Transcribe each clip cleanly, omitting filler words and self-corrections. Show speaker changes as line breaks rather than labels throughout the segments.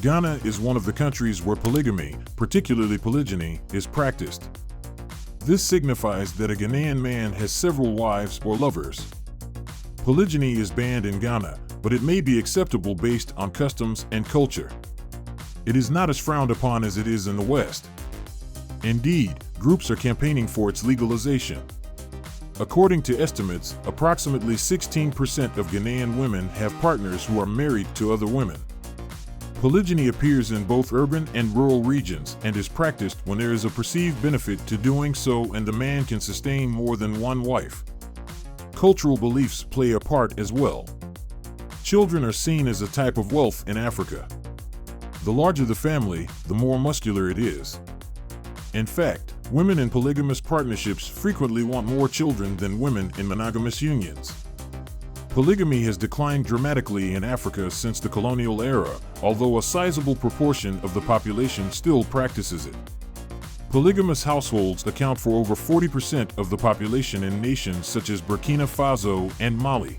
Ghana is one of the countries where polygamy, particularly polygyny, is practiced. This signifies that a Ghanaian man has several wives or lovers. Polygyny is banned in Ghana, but it may be acceptable based on customs and culture. It is not as frowned upon as it is in the West. Indeed, groups are campaigning for its legalization. According to estimates, approximately 16% of Ghanaian women have partners who are married to other women. Polygyny appears in both urban and rural regions and is practiced when there is a perceived benefit to doing so and the man can sustain more than one wife. Cultural beliefs play a part as well. Children are seen as a type of wealth in Africa. The larger the family, the more muscular it is. In fact, women in polygamous partnerships frequently want more children than women in monogamous unions. Polygamy has declined dramatically in Africa since the colonial era, although a sizable proportion of the population still practices it. Polygamous households account for over 40% of the population in nations such as Burkina Faso and Mali.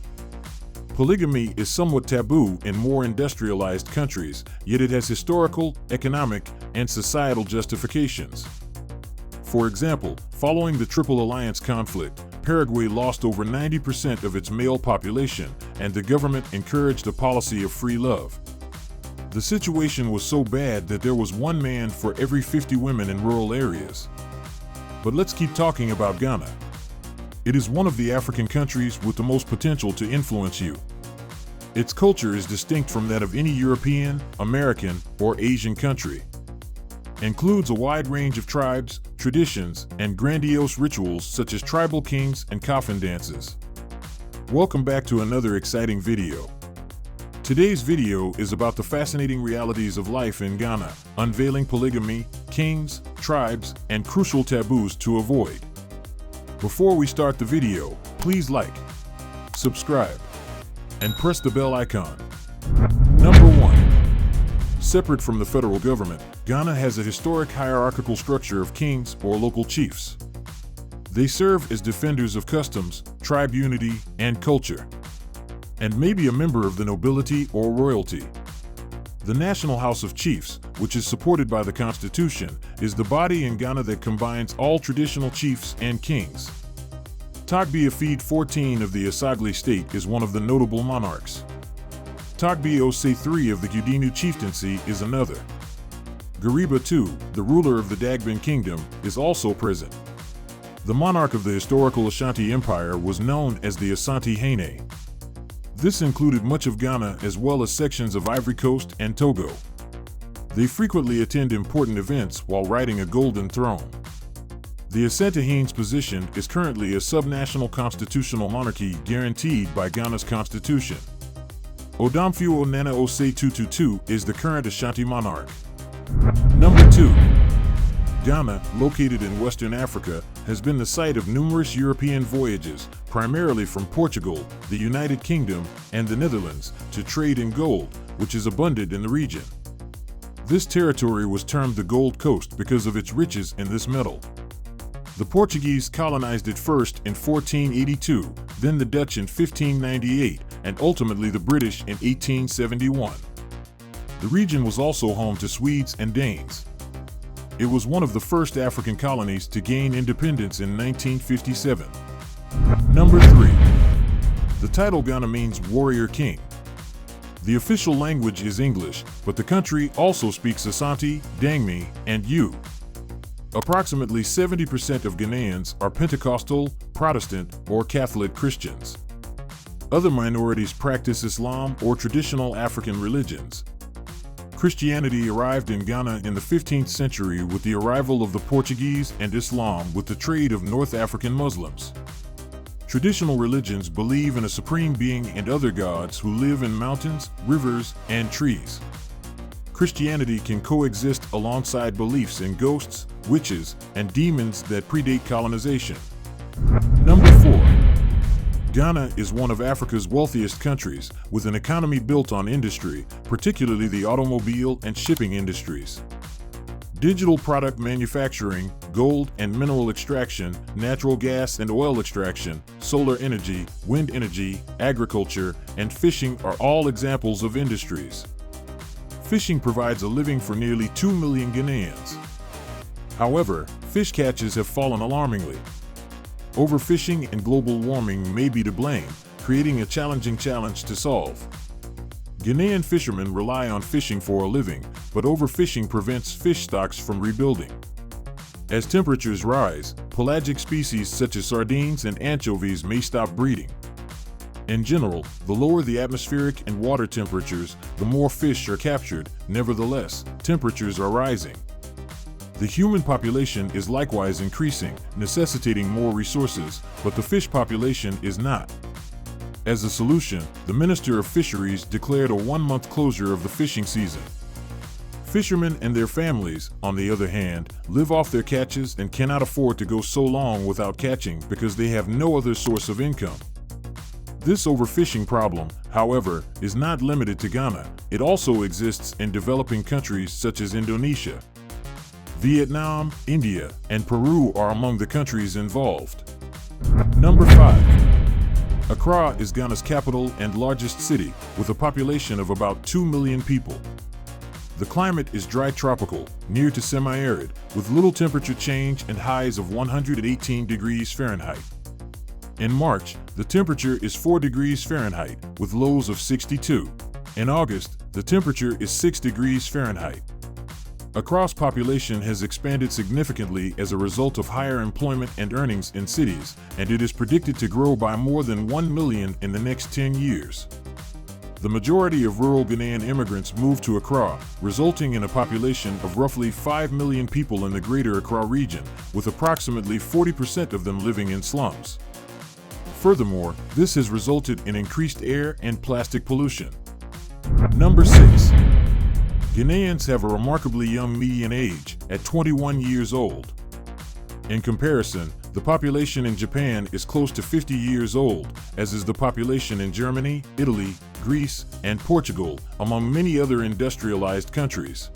Polygamy is somewhat taboo in more industrialized countries, yet it has historical, economic, and societal justifications. For example, following the Triple Alliance conflict, Paraguay lost over 90% of its male population, and the government encouraged a policy of free love. The situation was so bad that there was one man for every 50 women in rural areas. But let's keep talking about Ghana. It is one of the African countries with the most potential to influence you. Its culture is distinct from that of any European, American, or Asian country. Includes a wide range of tribes, traditions, and grandiose rituals such as tribal kings and coffin dances. Welcome back to another exciting video. Today's video is about the fascinating realities of life in Ghana, unveiling polygamy, kings, tribes, and crucial taboos to avoid. Before we start the video, please like, subscribe, and press the bell icon. Number 1. Separate from the federal government, Ghana has a historic hierarchical structure of kings or local chiefs. They serve as defenders of customs, tribe unity, and culture, and may be a member of the nobility or royalty. The National House of Chiefs, which is supported by the Constitution, is the body in Ghana that combines all traditional chiefs and kings. Togbi Afid 14 of the Asagli state is one of the notable monarchs. Togbi Ose III of the Gudinu chieftaincy is another. Gariba II, the ruler of the Dagbin kingdom, is also present. The monarch of the historical Ashanti Empire was known as the Asante Hene. This included much of Ghana as well as sections of Ivory Coast and Togo. They frequently attend important events while riding a golden throne. The Asante Hene's position is currently a subnational constitutional monarchy guaranteed by Ghana's constitution. Odomfuo Nana Ose 222 is the current Ashanti monarch. Number 2. Ghana, located in Western Africa, has been the site of numerous European voyages, primarily from Portugal, the United Kingdom, and the Netherlands, to trade in gold, which is abundant in the region. This territory was termed the Gold Coast because of its riches in this metal. The Portuguese colonized it first in 1482, then the Dutch in 1598, and ultimately the British in 1871. The region was also home to Swedes and Danes. It was one of the first African colonies to gain independence in 1957. Number 3. The title Ghana means warrior king. The official language is English, but the country also speaks Asante, Dangme, and Yu. Approximately 70% of Ghanaians are Pentecostal, Protestant, or Catholic Christians. Other minorities practice Islam or traditional African religions. Christianity arrived in Ghana in the 15th century with the arrival of the Portuguese and Islam with the trade of North African Muslims. Traditional religions believe in a supreme being and other gods who live in mountains, rivers, and trees. Christianity can coexist alongside beliefs in ghosts, witches, and demons that predate colonization. Number 4. Ghana is one of Africa's wealthiest countries, with an economy built on industry, particularly the automobile and shipping industries. Digital product manufacturing, gold and mineral extraction, natural gas and oil extraction, solar energy, wind energy, agriculture, and fishing are all examples of industries. Fishing provides a living for nearly 2 million Ghanaians. However, fish catches have fallen alarmingly. Overfishing and global warming may be to blame, creating a challenge to solve. Ghanaian fishermen rely on fishing for a living, but overfishing prevents fish stocks from rebuilding. As temperatures rise, pelagic species such as sardines and anchovies may stop breeding. In general, the lower the atmospheric and water temperatures, the more fish are captured. Nevertheless, temperatures are rising. The human population is likewise increasing, necessitating more resources, but the fish population is not. As a solution, the Minister of Fisheries declared a 1-month closure of the fishing season. Fishermen and their families, on the other hand, live off their catches and cannot afford to go so long without catching because they have no other source of income. This overfishing problem, however, is not limited to Ghana. It also exists in developing countries such as Indonesia. Vietnam, India, and Peru are among the countries involved. Number 5. Accra is Ghana's capital and largest city, with a population of about 2 million people. The climate is dry tropical, near to semi-arid, with little temperature change and highs of 118 degrees Fahrenheit. In March, the temperature is 4 degrees Fahrenheit, with lows of 62. In August, the temperature is 6 degrees Fahrenheit. Accra's population has expanded significantly as a result of higher employment and earnings in cities, and it is predicted to grow by more than 1 million in the next 10 years. The majority of rural Ghanaian immigrants moved to Accra, resulting in a population of roughly 5 million people in the greater Accra region, with approximately 40% of them living in slums. Furthermore, this has resulted in increased air and plastic pollution. Number 6. Ghanaians have a remarkably young median age, at 21 years old. In comparison, the population in Japan is close to 50 years old, as is the population in Germany, Italy, Greece, and Portugal, among many other industrialized countries.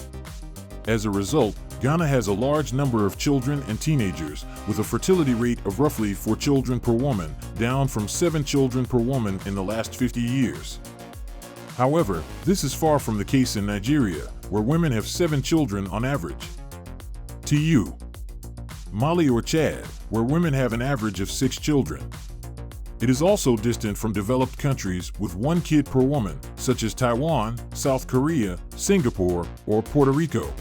As a result, Ghana has a large number of children and teenagers, with a fertility rate of roughly 4 children per woman, down from 7 children per woman in the last 50 years. However, this is far from the case in Nigeria, where women have 7 children on average. To Mali or Chad, where women have an average of 6 children. It is also distant from developed countries with 1 kid per woman, such as Taiwan, South Korea, Singapore, or Puerto Rico.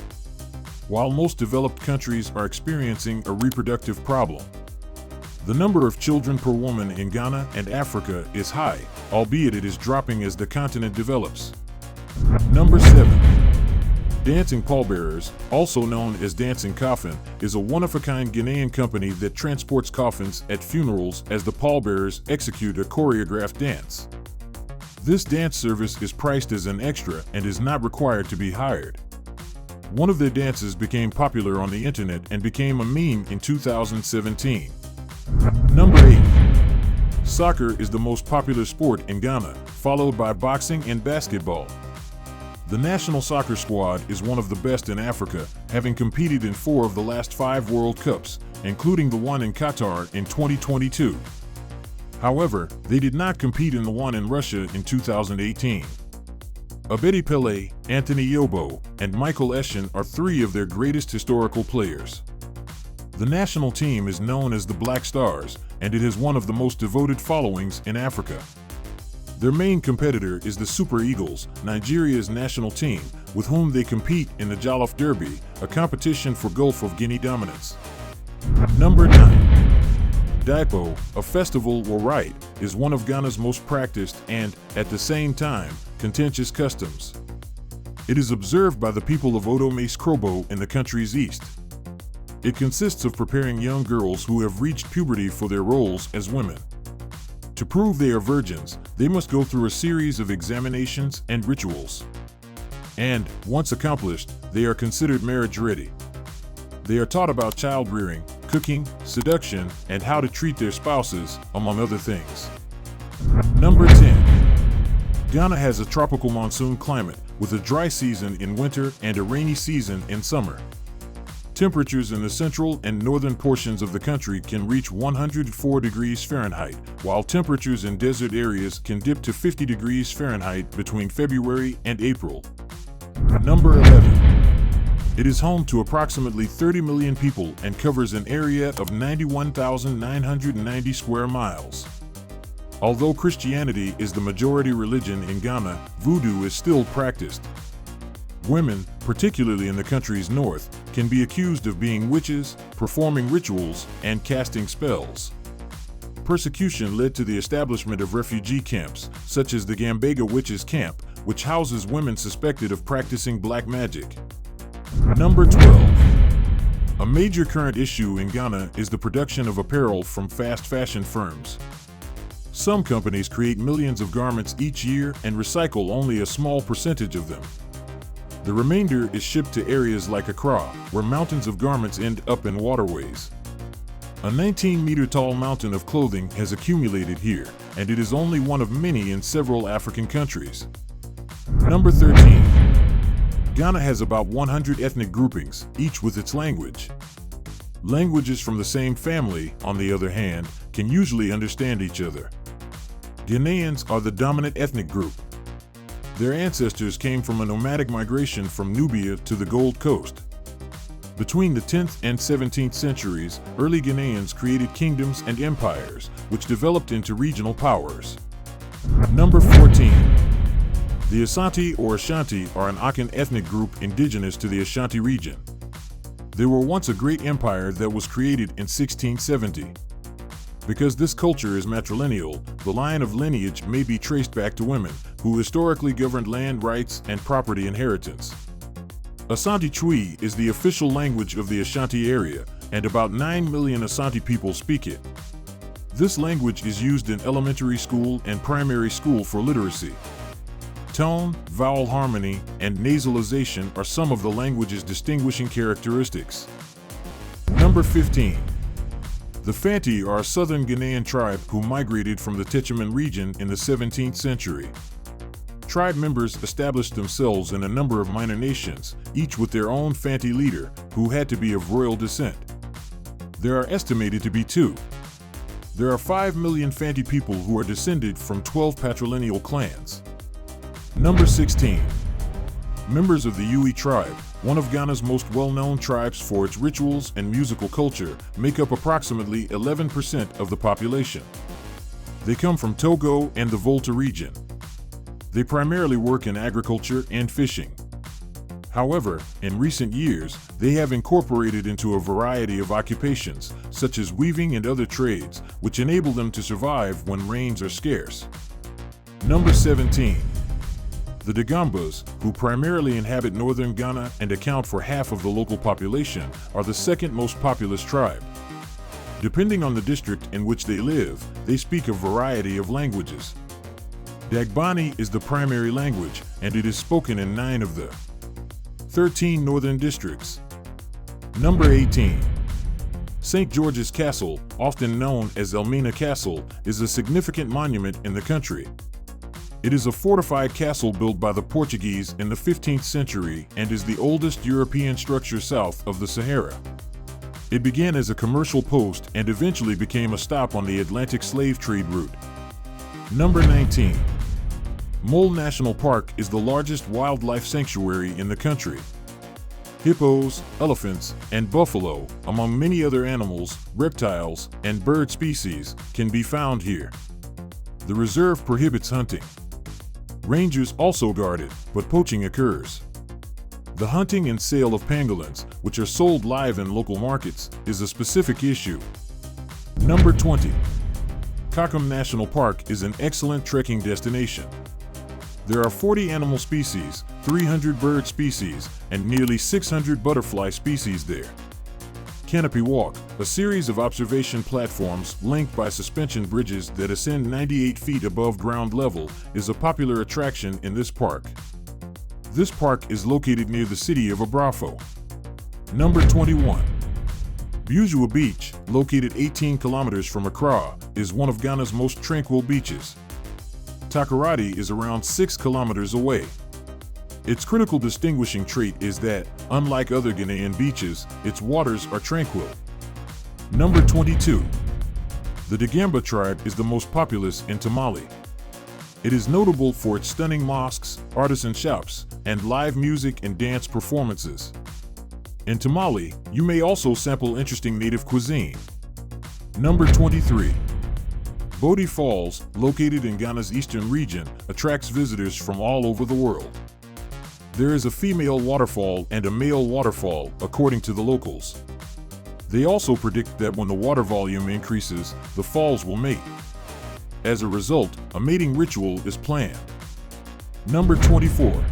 While most developed countries are experiencing a reproductive problem, the number of children per woman in Ghana and Africa is high, albeit it is dropping as the continent develops. Number 7. Dancing Pallbearers, also known as Dancing Coffin, is a one-of-a-kind Ghanaian company that transports coffins at funerals as the pallbearers execute a choreographed dance. This dance service is priced as an extra and is not required to be hired. One of their dances became popular on the internet and became a meme in 2017. Number 8. Soccer is the most popular sport in Ghana, followed by boxing and basketball. The national soccer squad is one of the best in Africa, having competed in 4 of the last 5 World Cups, including the one in Qatar in 2022. However, they did not compete in the one in Russia in 2018. Abedi Pele, Anthony Yobo, and Michael Essien are 3 of their greatest historical players. The national team is known as the Black Stars, and it has one of the most devoted followings in Africa. Their main competitor is the Super Eagles, Nigeria's national team, with whom they compete in the Jollof Derby, a competition for Gulf of Guinea dominance. Number 9. Daipo, a festival or rite, is one of Ghana's most practiced and, at the same time, contentious customs. It is observed by the people of Odo-Mace Krobo in the country's east. It consists of preparing young girls who have reached puberty for their roles as women. To prove they are virgins, they must go through a series of examinations and rituals. And, once accomplished, they are considered marriage ready. They are taught about child rearing, cooking, seduction, and how to treat their spouses, among other things. Number 10. Ghana has a tropical monsoon climate, with a dry season in winter and a rainy season in summer. Temperatures in the central and northern portions of the country can reach 104 degrees Fahrenheit, while temperatures in desert areas can dip to 50 degrees Fahrenheit between February and April. Number 11. It is home to approximately 30 million people and covers an area of 91,990 square miles. Although Christianity is the majority religion in Ghana, voodoo is still practiced. Women, particularly in the country's north, can be accused of being witches, performing rituals, and casting spells. Persecution led to the establishment of refugee camps, such as the Gambega Witches Camp, which houses women suspected of practicing black magic. Number 12. A major current issue in Ghana is the production of apparel from fast fashion firms. Some companies create millions of garments each year and recycle only a small percentage of them. The remainder is shipped to areas like Accra, where mountains of garments end up in waterways. A 19-meter-tall mountain of clothing has accumulated here, and it is only one of many in several African countries. Number 13. Ghana has about 100 ethnic groupings, each with its language. Languages from the same family, on the other hand, can usually understand each other. Ghanaians are the dominant ethnic group. Their ancestors came from a nomadic migration from Nubia to the Gold Coast. Between the 10th and 17th centuries, early Ghanaians created kingdoms and empires, which developed into regional powers. Number 14. The Asante or Ashanti are an Akan ethnic group indigenous to the Ashanti region. They were once a great empire that was created in 1670. Because this culture is matrilineal, the line of lineage may be traced back to women, who historically governed land rights and property inheritance. Asante Twi is the official language of the Ashanti area, and about 9 million Asante people speak it. This language is used in elementary school and primary school for literacy. Tone, vowel harmony, and nasalization are some of the language's distinguishing characteristics. Number 15. The Fanti are a southern Ghanaian tribe who migrated from the Techiman region in the 17th century. Tribe members established themselves in a number of minor nations, each with their own Fanti leader, who had to be of royal descent. There are estimated to be 2. There are 5 million Fanti people who are descended from 12 patrilineal clans. Number 16. Members of the Yui tribe, one of Ghana's most well-known tribes for its rituals and musical culture, make up approximately 11% of the population. They come from Togo and the Volta region. They primarily work in agriculture and fishing. However, in recent years, they have incorporated into a variety of occupations, such as weaving and other trades, which enable them to survive when rains are scarce. Number 17. The Dagambas, who primarily inhabit northern Ghana and account for half of the local population, are the second most populous tribe. Depending on the district in which they live, they speak a variety of languages. Dagbani is the primary language, and it is spoken in 9 of the 13 northern districts. Number 18. St. George's Castle, often known as Elmina Castle, is a significant monument in the country. It is a fortified castle built by the Portuguese in the 15th century and is the oldest European structure south of the Sahara. It began as a commercial post and eventually became a stop on the Atlantic slave trade route. Number 19. Mole National Park is the largest wildlife sanctuary in the country. Hippos, elephants, and buffalo, among many other animals, reptiles, and bird species, can be found here. The reserve prohibits hunting. Rangers also guard it, but poaching occurs. The hunting and sale of pangolins, which are sold live in local markets, is a specific issue. Number 20. Kakum National Park is an excellent trekking destination. There are 40 animal species, 300 bird species, and nearly 600 butterfly species there. Canopy Walk, a series of observation platforms linked by suspension bridges that ascend 98 feet above ground level, is a popular attraction in this park. This park is located near the city of Abrafo. Number 21. Bujua Beach, located 18 kilometers from Accra, is one of Ghana's most tranquil beaches. Takoradi is around 6 kilometers away. Its critical distinguishing trait is that, unlike other Ghanaian beaches, its waters are tranquil. Number 22. The Dagamba tribe is the most populous in Tamale. It is notable for its stunning mosques, artisan shops, and live music and dance performances. In Tamale, you may also sample interesting native cuisine. Number 23. Bodie Falls, located in Ghana's eastern region, attracts visitors from all over the world. There is a female waterfall and a male waterfall, according to the locals. They also predict that when the water volume increases, the falls will mate. As a result, a mating ritual is planned. Number 24.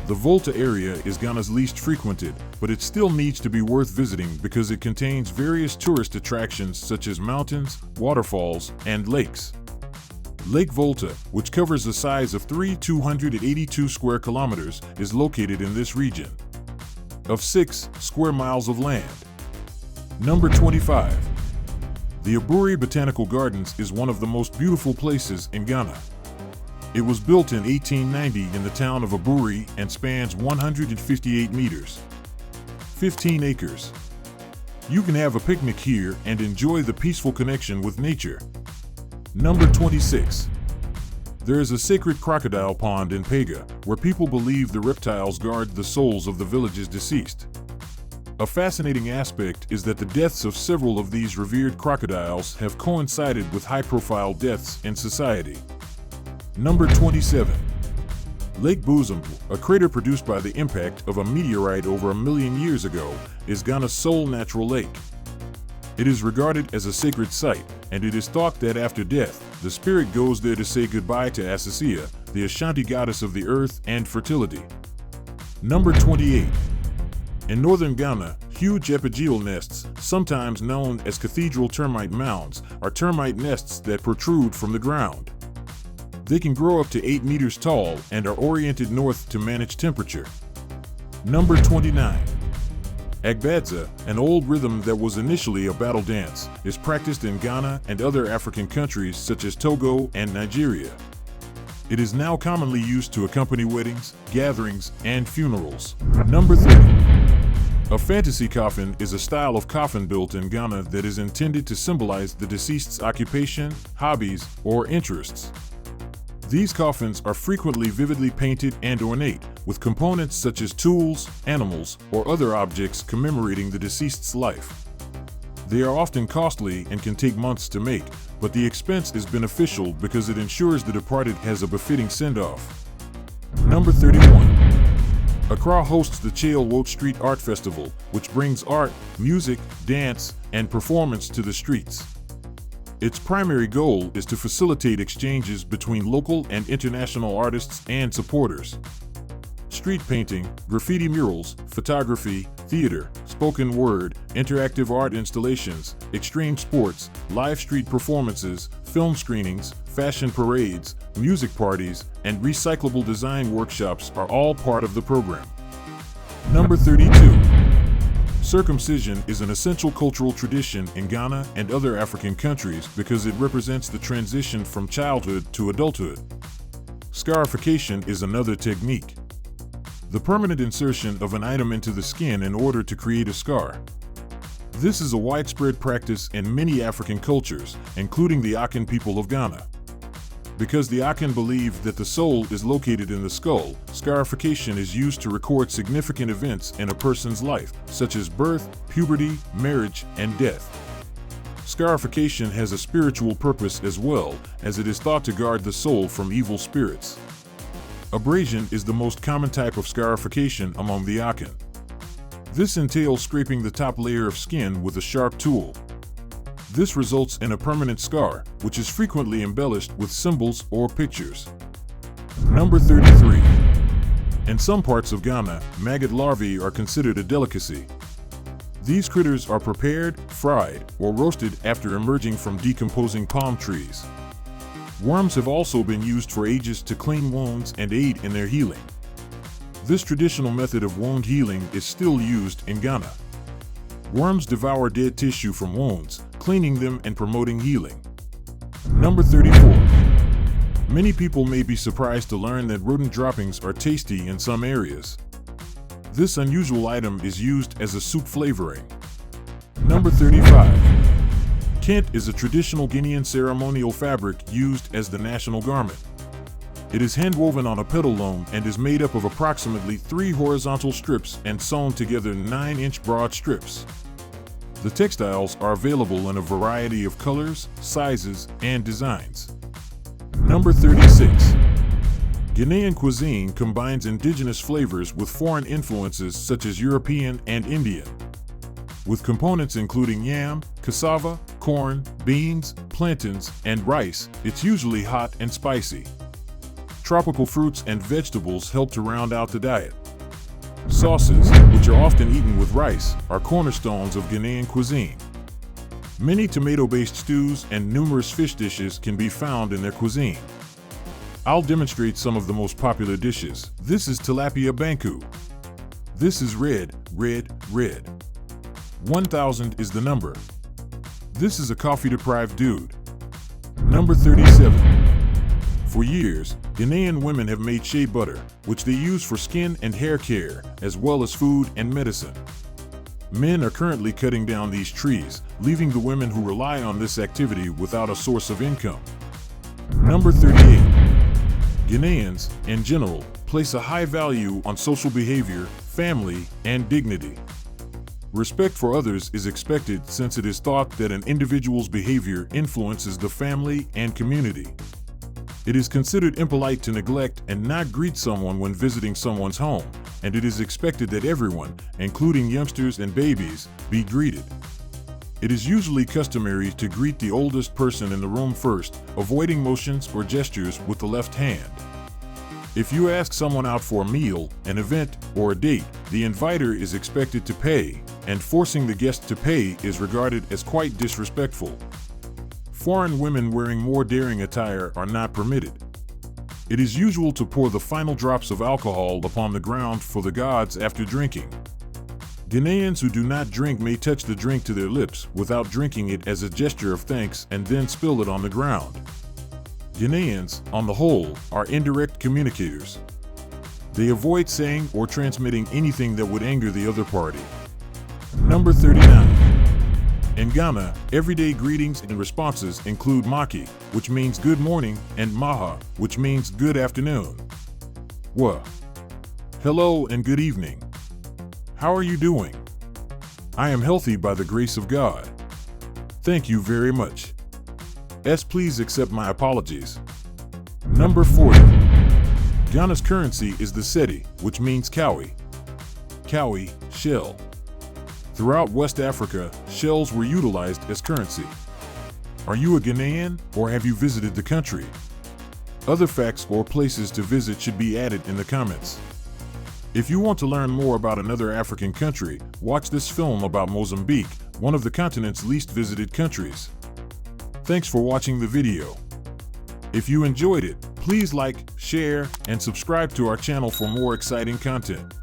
The Volta area is Ghana's least frequented, but it still needs to be worth visiting because it contains various tourist attractions such as mountains, waterfalls, and lakes. Lake Volta, which covers a size of 282 square kilometers, is located in this region of 6 square miles of land. Number 25. The Aburi Botanical Gardens is one of the most beautiful places in Ghana. It was built in 1890 in the town of Aburi and spans 158 meters, 15 acres. You can have a picnic here and enjoy the peaceful connection with nature. Number 26. There is a sacred crocodile pond in Pega, where people believe the reptiles guard the souls of the village's deceased. A fascinating aspect is that the deaths of several of these revered crocodiles have coincided with high-profile deaths in society. Number 27. Lake Bosom, a crater produced by the impact of a meteorite over 1 million years ago, is Ghana's sole natural lake. It is regarded as a sacred site, and it is thought that after death, the spirit goes there to say goodbye to Asisia, the Ashanti goddess of the earth and fertility. Number 28. In northern Ghana, huge epigeel nests, sometimes known as cathedral termite mounds, are termite nests that protrude from the ground. They can grow up to 8 meters tall and are oriented north to manage temperature. Number 29. Agbadza, an old rhythm that was initially a battle dance, is practiced in Ghana and other African countries such as Togo and Nigeria. It is now commonly used to accompany weddings, gatherings, and funerals. Number 30. A fantasy coffin is a style of coffin built in Ghana that is intended to symbolize the deceased's occupation, hobbies, or interests. These coffins are frequently vividly painted and ornate, with components such as tools, animals, or other objects commemorating the deceased's life. They are often costly and can take months to make, but the expense is beneficial because it ensures the departed has a befitting send-off. Number 31. Accra hosts the Chale Wote Street Art Festival, which brings art, music, dance, and performance to the streets. Its primary goal is to facilitate exchanges between local and international artists and supporters. Street painting, graffiti murals, photography, theater, spoken word, interactive art installations, extreme sports, live street performances, film screenings, fashion parades, music parties, and recyclable design workshops are all part of the program. Number 32. Circumcision is an essential cultural tradition in Ghana and other African countries because it represents the transition from childhood to adulthood. Scarification is another technique. The permanent insertion of an item into the skin in order to create a scar. This is a widespread practice in many African cultures, including the Akan people of Ghana. Because the Akan believe that the soul is located in the skull, scarification is used to record significant events in a person's life, such as birth, puberty, marriage, and death. Scarification has a spiritual purpose as well, as it is thought to guard the soul from evil spirits. Abrasion is the most common type of scarification among the Akan. This entails scraping the top layer of skin with a sharp tool. This results in a permanent scar, which is frequently embellished with symbols or pictures. Number 33. In some parts of Ghana, maggot larvae are considered a delicacy. These critters are prepared, fried, or roasted after emerging from decomposing palm trees. Worms have also been used for ages to clean wounds and aid in their healing. This traditional method of wound healing is still used in Ghana. Worms devour dead tissue from wounds, cleaning them and promoting healing. Number 34. Many people may be surprised to learn that rodent droppings are tasty in some areas. This unusual item is used as a soup flavoring. Number 35. Kent is a traditional Ghanaian ceremonial fabric used as the national garment. It is hand-woven on a petal loom and is made up of approximately 3 horizontal strips and sewn together 9-inch broad strips. The textiles are available in a variety of colors, sizes, and designs. Number 36. Ghanaian cuisine combines indigenous flavors with foreign influences such as European and Indian. With components including yam, cassava, corn, beans, plantains, and rice, it's usually hot and spicy. Tropical fruits and vegetables help to round out the diet. Sauces, which are often eaten with rice, are cornerstones of Ghanaian cuisine. Many tomato-based stews and numerous fish dishes can be found in their cuisine. I'll demonstrate some of the most popular dishes. This is tilapia banku. This is red. 1000 is the number. This is a coffee-deprived dude. Number 37. For years, Ghanaian women have made shea butter, which they use for skin and hair care, as well as food and medicine. Men are currently cutting down these trees, leaving the women who rely on this activity without a source of income. Number 38. Ghanaians, in general, place a high value on social behavior, family, and dignity. Respect for others is expected since it is thought that an individual's behavior influences the family and community. It is considered impolite to neglect and not greet someone when visiting someone's home, and it is expected that everyone, including youngsters and babies, be greeted. It is usually customary to greet the oldest person in the room first, avoiding motions or gestures with the left hand. If you ask someone out for a meal, an event, or a date, the inviter is expected to pay, and forcing the guest to pay is regarded as quite disrespectful. Foreign women wearing more daring attire are not permitted. It is usual to pour the final drops of alcohol upon the ground for the gods after drinking. Ghanaians who do not drink may touch the drink to their lips without drinking it as a gesture of thanks and then spill it on the ground. Ghanaians, on the whole, are indirect communicators. They avoid saying or transmitting anything that would anger the other party. Number 39. In Ghana, everyday greetings and responses include maki, which means good morning, and maha, which means good afternoon. Wa. Hello and good evening. How are you doing? I am healthy by the grace of God. Thank you very much. Please accept my apologies. Number 40. Ghana's currency is the cedi, which means kawi. Kawi, shell. Throughout West Africa, shells were utilized as currency. Are you a Ghanaian, or have you visited the country? Other facts or places to visit should be added in the comments. If you want to learn more about another African country, watch this film about Mozambique, one of the continent's least visited countries. Thanks for watching the video. If you enjoyed it, please like, share, and subscribe to our channel for more exciting content.